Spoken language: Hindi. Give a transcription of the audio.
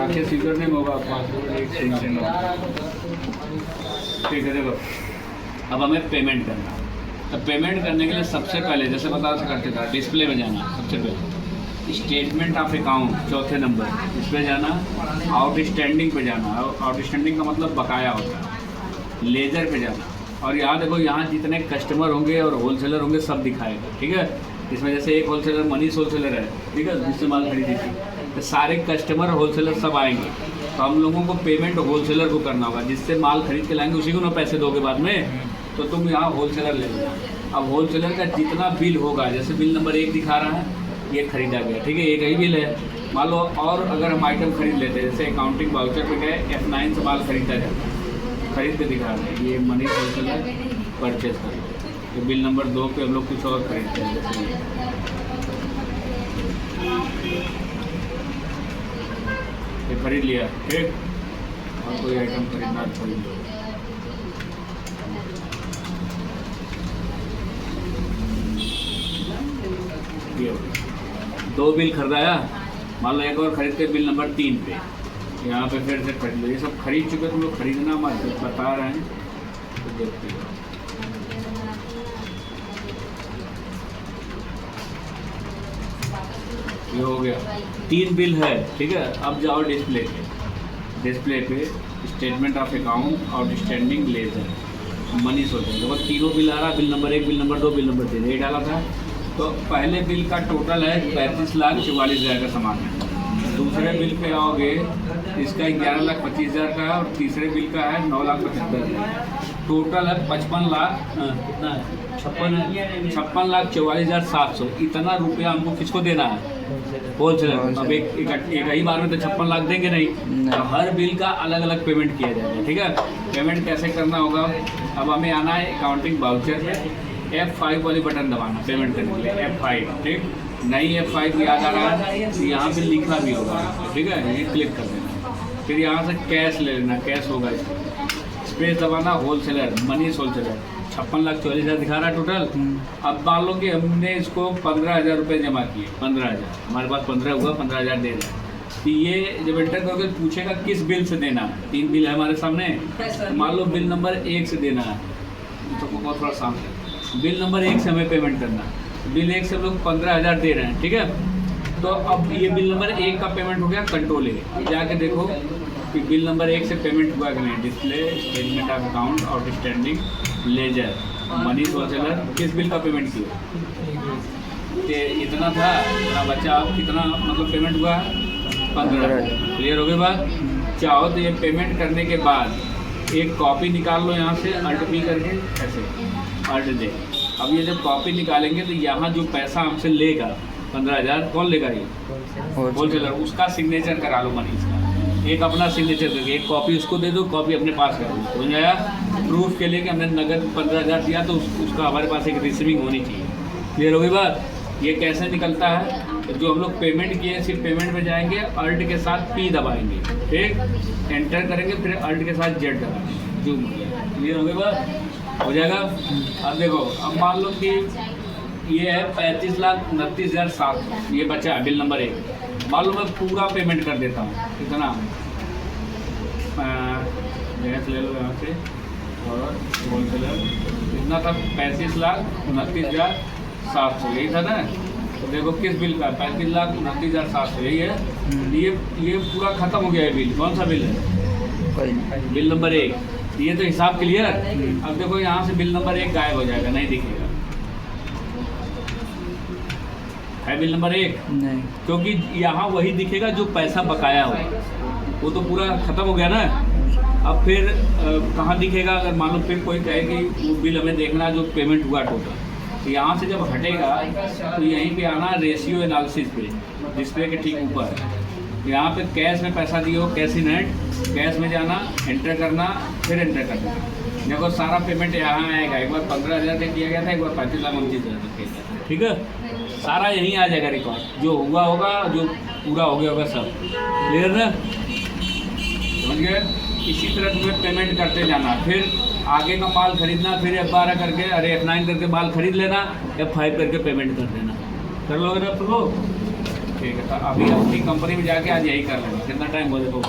आंखें स्वीकर नहीं होगा आपको एक सेकंड। ठीक है, देखो अब हमें पेमेंट करना है। तो पेमेंट करने के लिए सबसे पहले जैसे बता करते था डिस्प्ले में जाना, सबसे पहले स्टेटमेंट ऑफ अकाउंट चौथे नंबर इस पर जाना, आउटस्टैंडिंग पे जाना, आउटस्टैंडिंग का मतलब बकाया होता है, लेजर पे जाना। और यहाँ देखो यहाँ जितने कस्टमर होंगे और होलसेलर होंगे सब दिखाएगा। ठीक है, इसमें जैसे एक होलसेलर मनीष होलसेलर है, ठीक है, जिससे माल खरीदी थी, तो सारे कस्टमर होलसेलर सब आएंगे। तो हम लोगों को पेमेंट होलसेलर को करना होगा, जिससे माल खरीद के लाएंगे उसी को ना पैसे दोगे बाद में। तो तुम यहाँ होलसेलर ले लो। अब होलसेलर का जितना बिल होगा, जैसे बिल नंबर 1 दिखा रहा है, ये खरीदा गया, ठीक है, एक ही बिल है। मान लो और अगर हम आइटम खरीद लेते हैं, जैसे अकाउंटिंग वाउचर पे गए F9 से माल खरीदा जाए, खरीद के दिखा रहे हैं, ये मनी होलसेलर परचेज कर। तो बिल नंबर 2 पे हम लोग कुछ और खरीदते हैं, ये खरीद लिया, ठीक, और कोई आइटम खरीदना खरीद लो। ये 2 बिल खरीदाया, मान लो एक और खरीदते बिल नंबर 3 पे, यहाँ पे फिर से खरीद लो। ये सब खरीद चुके, तुम लोग खरीदना मत, बता रहे हैं तो देखते हो। ये हो गया, 3 बिल है, ठीक है। अब जाओ डिस्प्ले पे, डिस्प्ले पे statement of account, outstanding, ledger, money सोचते हैं। देखो तीनों बिल आ रहा, bill number 1, bill number 2, bill number 3, ये डाला था। तो पहले बिल का टोटल है 35,44,000 का सामान है। दूसरे बिल पे आओगे, इसका 11,25,000 का है, और तीसरे बिल का है 9,75,000। टोटल है 55 लाख, कितना है, 56,44,700। इतना रुपया हमको किसको देना है, होलसेलर। अब एक ही बार में तो 56 लाख देंगे नहीं, तो हर बिल का अलग अलग पेमेंट किया जाएगा। ठीक है, पेमेंट कैसे करना होगा, अब हमें आना है अकाउंटिंग वाउचर में, F5 वाली बटन दबाना पेमेंट करने के लिए, F5, ठीक। नहीं F5 याद आ रहा है तो यहाँ पे लिखा भी होगा, ठीक है, ये क्लिक कर देना। फिर यहाँ से कैश ले लेना, कैश होगा इसमें, स्पेस दबाना, होलसेलर, मनी होलसेलर, 56,44,000 दिखा रहा है टोटल। अब मान लो कि हमने इसको 15,000 रुपये जमा किए, 15,000, हमारे पास 15 हुआ, 15,000 दे रहा है। तो ये जब एंटर करोगे पूछेगा किस बिल से देना है, 3 बिल है हमारे सामने, मान लो बिल नंबर 1 से देना है, तो बहुत थोड़ा सामने बिल नंबर 1 से हमें पेमेंट करना है। बिल 1 से हम लोग 15,000 दे रहे हैं, ठीक है। तो अब ये बिल नंबर 1 का पेमेंट हो गया, कंट्रोल ए, जाके देखो कि बिल नंबर 1 से पेमेंट हुआ कि नहीं। Display, statement of account, outstanding, ledger, money wholesaler, किस बिल का पेमेंट किया, कि इतना था, इतना बचा, अब कितना मतलब पेमेंट हुआ, 15,000। क्लियर हो गई बात। चाहो तो ये पेमेंट करने के बाद एक कॉपी निकाल लो यहाँ से, अल्ट पी करके, ऐसे अल्ट दे। अब ये जब कॉपी निकालेंगे तो यहाँ जो पैसा हमसे लेगा 15,000, कौन लेगा, ये होलसेलर, उसका सिग्नेचर करा लो मनीष का, एक अपना सिग्नेचर करके, एक कॉपी उसको दे दो, कॉपी अपने पास कर दो, हो जाएगा प्रूफ के लिए कि हमने नगद 15,000 दिया, तो उसका हमारे पास एक रिसीविंग होनी चाहिए। क्लियर हो गई बात। ये कैसे निकलता है, तो जो हम लोग पेमेंट किए, सिर्फ पेमेंट में जाएंगे, अल्ट के साथ P दबाएंगे, ठीक, एंटर करेंगे, फिर अल्ट के साथ Z दबाएंगे, जूम हो गया। क्लियर हो गई बात, हो जाएगा। अब देखो, अब मान लो कि ये है 35,29,700, ये बचा है बिल नंबर 1। मान लो मैं पूरा पेमेंट कर देता हूँ, कितना, गैस ले लो यहाँ से, और होलसेलर कितना था, 35,29,700, यही था ना। तो देखो किस बिल का, 35,29,700, यही है। ये पूरा खत्म हो गया है बिल। कौन सा बिल है, बिल नंबर 1। ये तो हिसाब क्लियर। अब देखो यहाँ से बिल नंबर 1 गायब हो जाएगा, नहीं दिखेगा, है बिल नंबर 1 नहीं, क्योंकि यहाँ वही दिखेगा जो पैसा बकाया हो, वो तो पूरा खत्म हो गया ना। अब फिर कहाँ दिखेगा, अगर मान लो फिर कोई कहे कि वो बिल हमें देखना जो पेमेंट हुआ टोटल, तो यहाँ से जब हटेगा तो यहीं पे आना रेशियो एनालिसिस पे, डिस्प्ले के ठीक ऊपर, यहाँ पे कैश में पैसा दिए हो, कैश इन हैंड, कैश में जाना, एंटर करना, फिर एंटर करना। देखो सारा पेमेंट यहाँ आएगा, एक बार 15,000 का किया गया था, एक बार 35,29,000 का किया गया था, ठीक है। सारा यहीं आ जाएगा रिकॉर्ड, जो हुआ होगा, जो पूरा हो गया होगा, सब क्लियर ना, समझ गए। इसी तरह तुम्हें पेमेंट करते जाना, फिर आगे का माल खरीदना, फिर F12 करके, अरे F9 करके माल खरीद लेना, F5 करके पेमेंट कर देना। कर लोगे ना तुम लोग। ठीक है, तो अभी अपनी कंपनी में जाके आज यही कर लेंगे। कितना टाइम हो देखो।